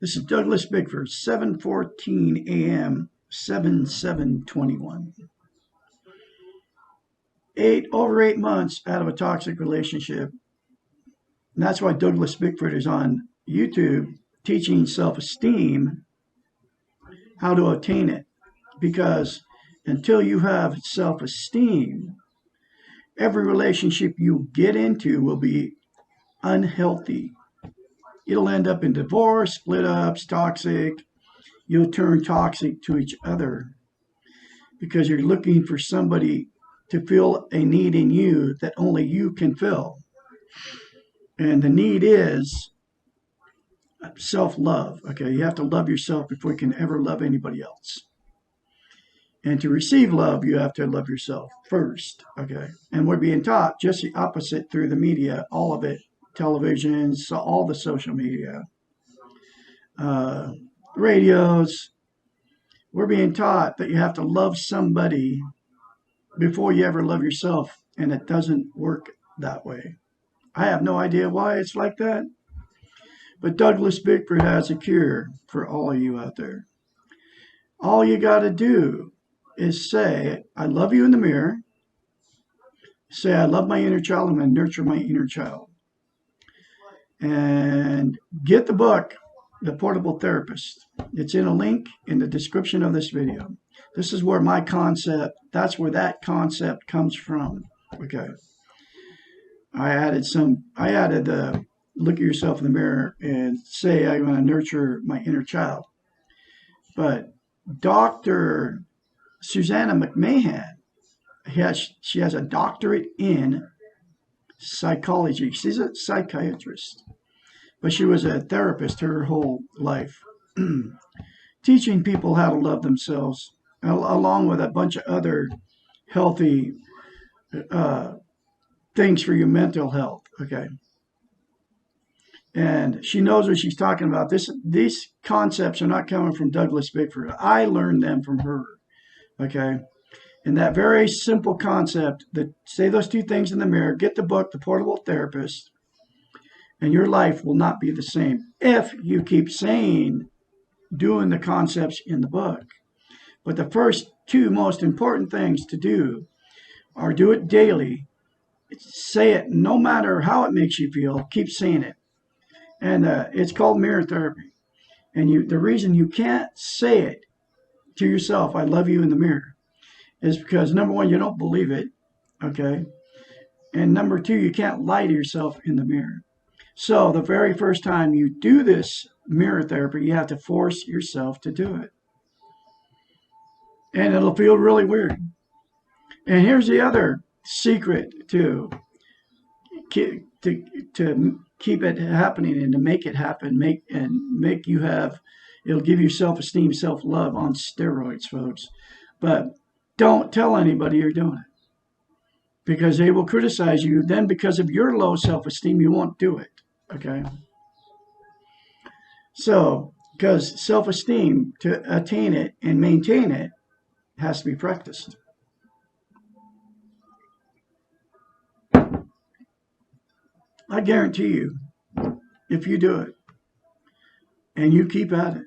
This is Douglas Bickford, 7:14 a.m., 7/7/21. Over 8 months out of a toxic relationship. And that's why Douglas Bickford is on YouTube teaching self-esteem, how to obtain it. Because until you have self-esteem, every relationship you get into will be unhealthy. It'll end up in divorce, split ups, toxic. You'll turn toxic to each other because you're looking for somebody to fill a need in you that only you can fill. And the need is self-love. Okay, you have to love yourself before you can ever love anybody else. And to receive love, you have to love yourself first. Okay, and we're being taught just the opposite through the media, all of it, television, so all the social media, radios. We're being taught that you have to love somebody before you ever love yourself, and it doesn't work that way. I have no idea why it's like that, but Douglas Bickford has a cure for all of you out there. All you got to do is say, I love you in the mirror. Say, I love my inner child. I'm going to nurture my inner child. And get the book, The Portable Therapist. It's in a link in the description of this video. This is where that's where that concept comes from. Okay. I added look at yourself in the mirror and say, I'm going to nurture my inner child. But Dr. Susanna McMahon, she has a doctorate in psychology. She's a psychiatrist, but she was a therapist her whole life, teaching people how to love themselves, along with a bunch of other healthy things for your mental health. Okay. And she knows what she's talking about. These concepts are not coming from Douglas Bickford. I learned them from her. Okay. And that very simple concept that say those two things in the mirror, get the book, The Portable Therapist, and your life will not be the same if you keep doing the concepts in the book. But the first two most important things to do are do it daily. Say it no matter how it makes you feel. Keep saying it. And it's called mirror therapy. And the reason you can't say it to yourself, I love you in the mirror, is because number one, you don't believe it. Okay. And number two, you can't lie to yourself in the mirror. So the very first time you do this mirror therapy, you have to force yourself to do it. And it'll feel really weird. And here's the other secret to keep it happening and to make it happen, it'll give you self-esteem, self-love on steroids, folks. But don't tell anybody you're doing it, because they will criticize you. Then because of your low self-esteem, you won't do it. Okay. So, because self-esteem, to attain it and maintain it, has to be practiced. I guarantee you, if you do it and you keep at it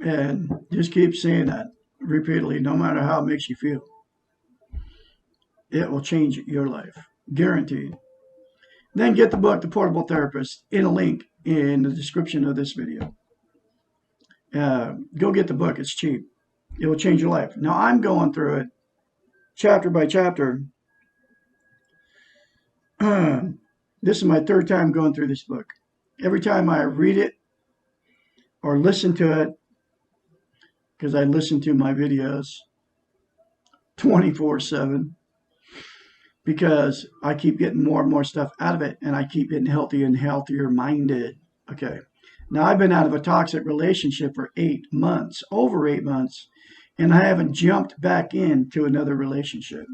and just keep saying that repeatedly, no matter how it makes you feel, it will change your life. Guaranteed. Then get the book, The Portable Therapist, in a link in the description of this video. Go get the book. It's cheap. It will change your life. Now, I'm going through it chapter by chapter. This is my third time going through this book. Every time I read it or listen to it, because I listen to my videos 24/7, because I keep getting more and more stuff out of it, and I keep getting healthier and healthier minded. Okay. Now, I've been out of a toxic relationship for 8 months, over 8 months, and I haven't jumped back into another relationship,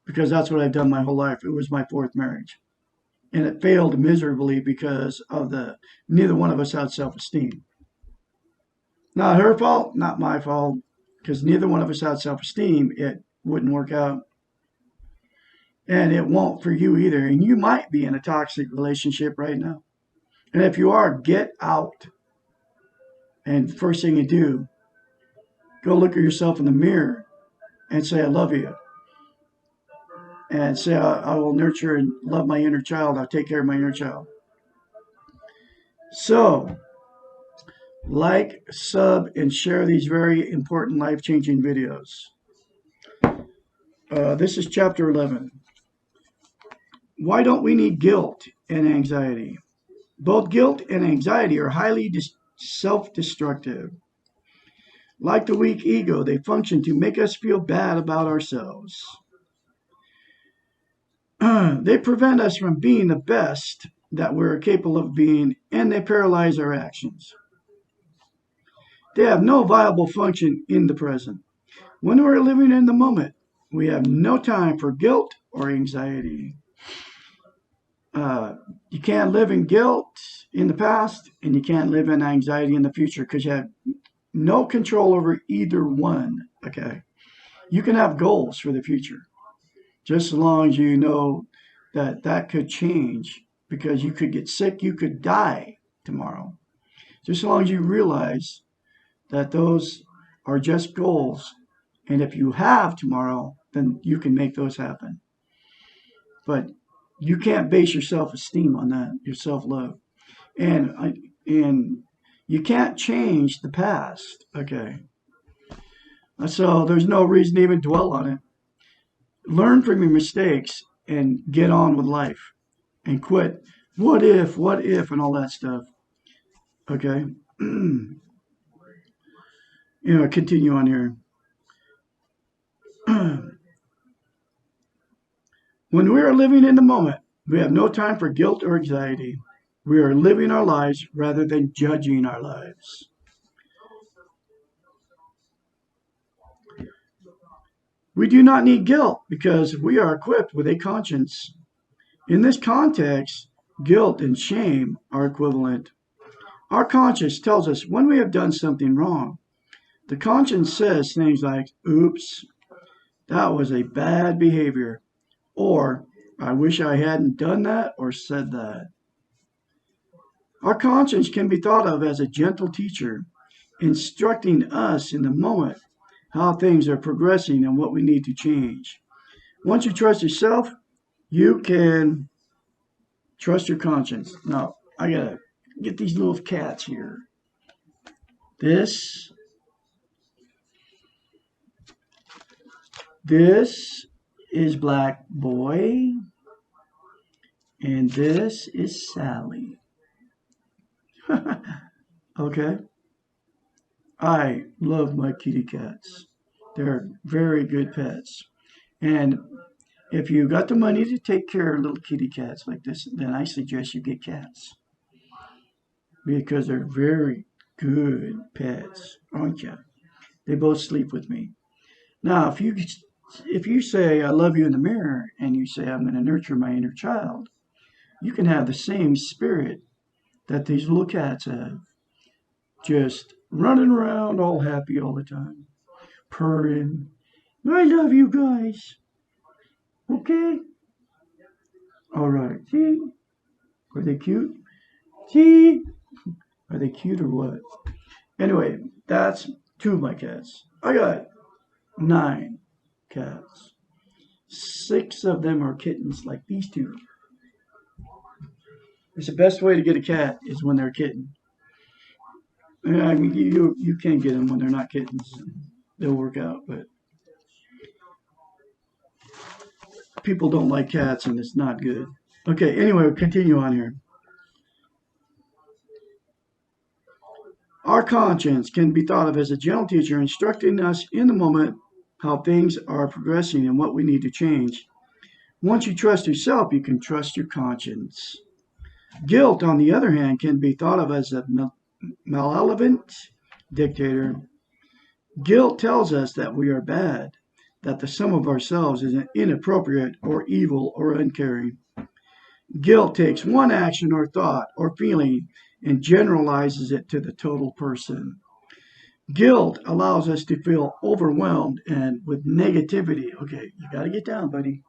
because that's what I've done my whole life. It was my fourth marriage. And it failed miserably because of neither one of us had self-esteem. Not her fault, not my fault, because neither one of us had self-esteem. It wouldn't work out. And it won't for you either. And you might be in a toxic relationship right now. And if you are, get out. And first thing you do, go look at yourself in the mirror and say, I love you. And say, I will nurture and love my inner child. I'll take care of my inner child. So, like, sub, and share these very important life-changing videos. This is chapter 11. Why don't we need guilt and anxiety? Both guilt and anxiety are highly self-destructive. Like the weak ego, they function to make us feel bad about ourselves. They prevent us from being the best that we're capable of being, and they paralyze our actions. They have no viable function in the present. When we're living in the moment, we have no time for guilt or anxiety. You can't live in guilt in the past, and you can't live in anxiety in the future because you have no control over either one. Okay. You can have goals for the future, just as long as you know that that could change because you could get sick, you could die tomorrow. Just as long as you realize that those are just goals. And if you have tomorrow, then you can make those happen. But you can't base your self-esteem on that, your self-love. And you can't change the past. Okay. So there's no reason to even dwell on it. Learn from your mistakes and get on with life and quit what if, and all that stuff. Okay. Continue on here. When we are living in the moment, we have no time for guilt or anxiety. We are living our lives rather than judging our lives. We do not need guilt because we are equipped with a conscience. In this context, guilt and shame are equivalent. Our conscience tells us when we have done something wrong. The conscience says things like, oops, that was a bad behavior, or I wish I hadn't done that or said that. Our conscience can be thought of as a gentle teacher, instructing us in the moment how things are progressing and what we need to change. Once you trust yourself, you can trust your conscience. Now, I gotta get these little cats here. This is Black Boy, and this is Sally. Okay? I love my kitty cats. They're very good pets. And if you got the money to take care of little kitty cats like this, then I suggest you get cats because they're very good pets, aren't you? They both sleep with me. Now, if you say I love you in the mirror and you say I'm going to nurture my inner child, you can have the same spirit that these little cats have, just running around all happy all the time, purring. I love you guys. Okay? All right. See? Are they cute? See? Are they cute or what? Anyway, that's two of my cats. I got 9 cats. 6 of them are kittens like these two. It's the best way to get a cat is when they're a kitten. I mean, you can't get them when they're not kittens. They'll work out, but people don't like cats and it's not good. Okay, anyway, we'll continue on here. Our conscience can be thought of as a gentle teacher instructing us in the moment how things are progressing and what we need to change. Once you trust yourself, you can trust your conscience. Guilt, on the other hand, can be thought of as a malevolent dictator. Guilt tells us that we are bad, that the sum of ourselves is inappropriate or evil or uncaring. Guilt takes one action or thought or feeling and generalizes it to the total person. Guilt allows us to feel overwhelmed and with negativity. Okay, you got to get down, buddy.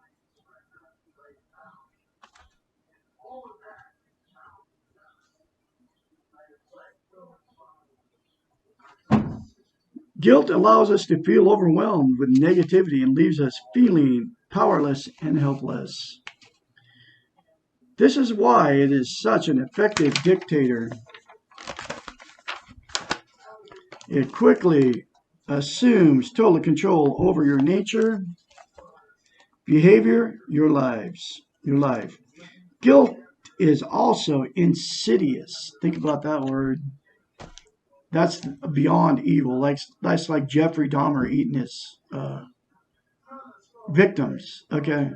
Guilt allows us to feel overwhelmed with negativity and leaves us feeling powerless and helpless. This is why it is such an effective dictator. It quickly assumes total control over your nature, behavior, your life. Guilt is also insidious. Think about that word. That's beyond evil. That's like Jeffrey Dahmer eating his victims. Okay.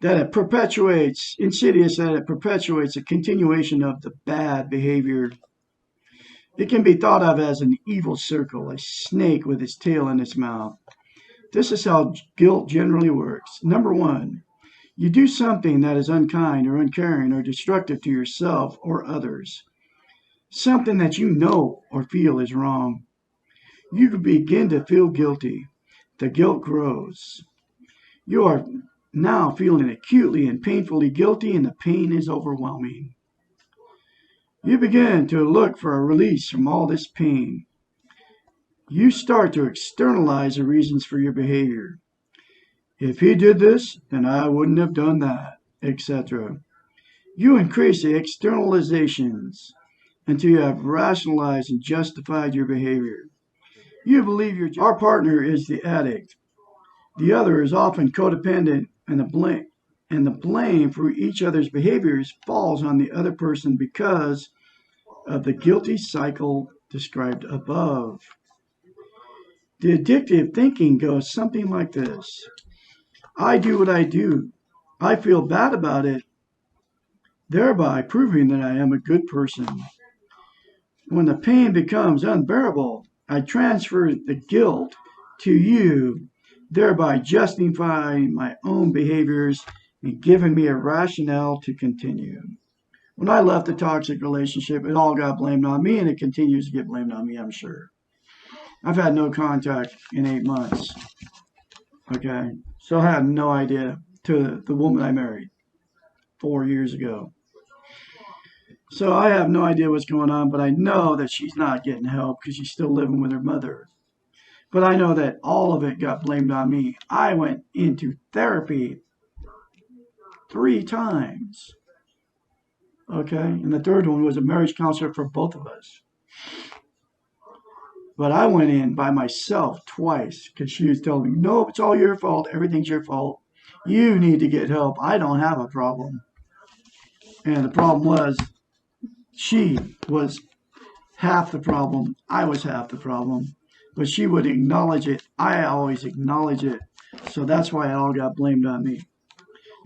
That it perpetuates, insidious, that it perpetuates a continuation of the bad behavior. It can be thought of as an evil circle, a snake with its tail in its mouth. This is how guilt generally works. Number one, you do something that is unkind or uncaring or destructive to yourself or others. Something that you know or feel is wrong. You begin to feel guilty. The guilt grows. You are now feeling acutely and painfully guilty, and the pain is overwhelming. You begin to look for a release from all this pain. You start to externalize the reasons for your behavior. If he did this, then I wouldn't have done that, etc. You increase the externalizations until you have rationalized and justified your behavior. You believe our partner is the addict. The other is often codependent, and the blame for each other's behaviors falls on the other person because of the guilty cycle described above. The addictive thinking goes something like this. I do what I do. I feel bad about it, thereby proving that I am a good person. When the pain becomes unbearable, I transfer the guilt to you, thereby justifying my own behaviors and giving me a rationale to continue. When I left the toxic relationship, it all got blamed on me, and it continues to get blamed on me, I'm sure. I've had no contact in 8 months. Okay, so I had no idea to the woman I married 4 years ago. So I have no idea what's going on, but I know that she's not getting help because she's still living with her mother. But I know that all of it got blamed on me. I went into therapy 3 times. Okay, and the third one was a marriage counselor for both of us. But I went in by myself twice because she was telling me, no, it's all your fault. Everything's your fault. You need to get help. I don't have a problem. And the problem was she was half the problem. I was half the problem. But she would acknowledge it. I always acknowledge it. So that's why it all got blamed on me.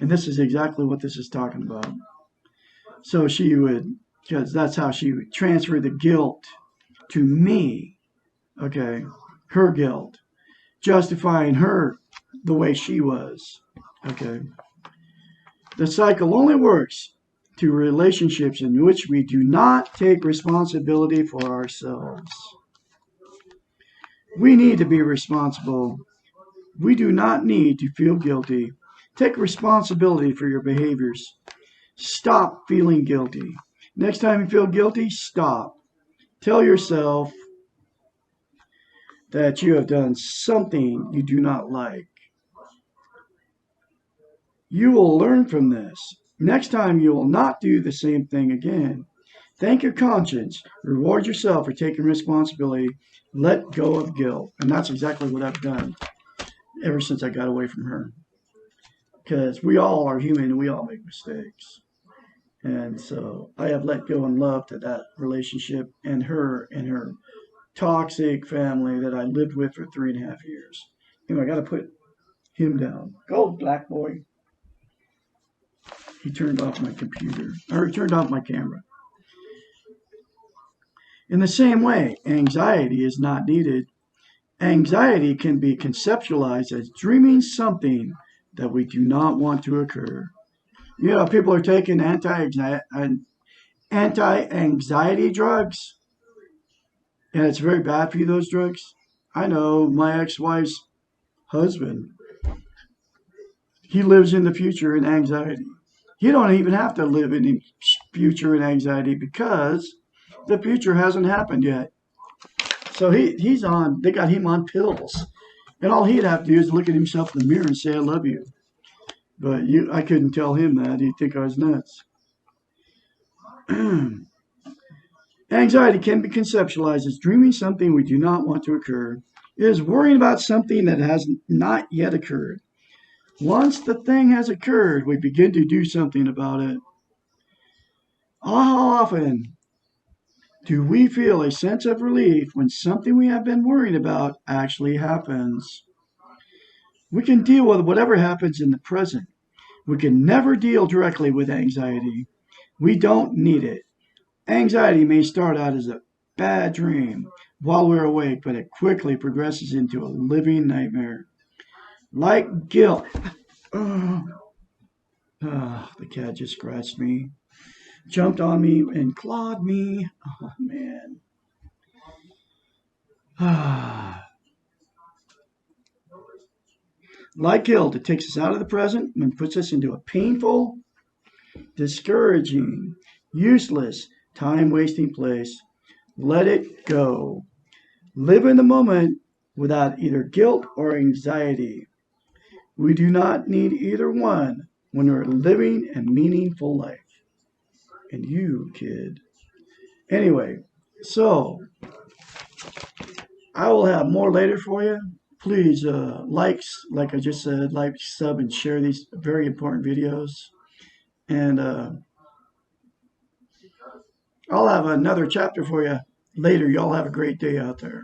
And this is exactly what this is talking about. So she would, because that's how she would transfer the guilt to me. Okay, her guilt, justifying her the way she was. Okay, the cycle only works to relationships in which we do not take responsibility for ourselves. We need to be responsible. We do not need to feel guilty. Take responsibility for your behaviors. Stop feeling guilty. Next time you feel guilty, stop. Tell yourself that you have done something you do not like. You will learn from this. Next time you will not do the same thing again. Thank your conscience. Reward yourself for taking responsibility. Let go of guilt. And that's exactly what I've done ever since I got away from her. Because we all are human and we all make mistakes. And so I have let go and love to that relationship and her toxic family that I lived with for 3.5 years. Anyway, I got to put him down. Go, black boy. He turned off my computer, or he turned off my camera. In the same way, anxiety is not needed. Anxiety can be conceptualized as dreaming something that we do not want to occur. You know, people are taking anti-anxiety drugs, and it's very bad for you, those drugs. I know my ex-wife's husband, he lives in the future in anxiety. You don't even have to live in future and anxiety because the future hasn't happened yet. So they got him on pills. And all he'd have to do is look at himself in the mirror and say, I love you. But I couldn't tell him that. He'd think I was nuts. Anxiety can be conceptualized as dreaming something we do not want to occur. It is worrying about something that has not yet occurred. Once the thing has occurred, we begin to do something about it. How often do we feel a sense of relief when something we have been worrying about actually happens? We can deal with whatever happens in the present. We can never deal directly with anxiety. We don't need it. Anxiety may start out as a bad dream while we're awake, but it quickly progresses into a living nightmare. Like guilt. The cat just scratched me, jumped on me, and clawed me. Oh, man. Like guilt, it takes us out of the present and puts us into a painful, discouraging, useless, time-wasting place. Let it go. Live in the moment without either guilt or anxiety. We do not need either one when we're living a meaningful life. And you, kid. Anyway, so I will have more later for you. Please, like I just said, like, sub, and share these very important videos. And I'll have another chapter for you later. Y'all have a great day out there.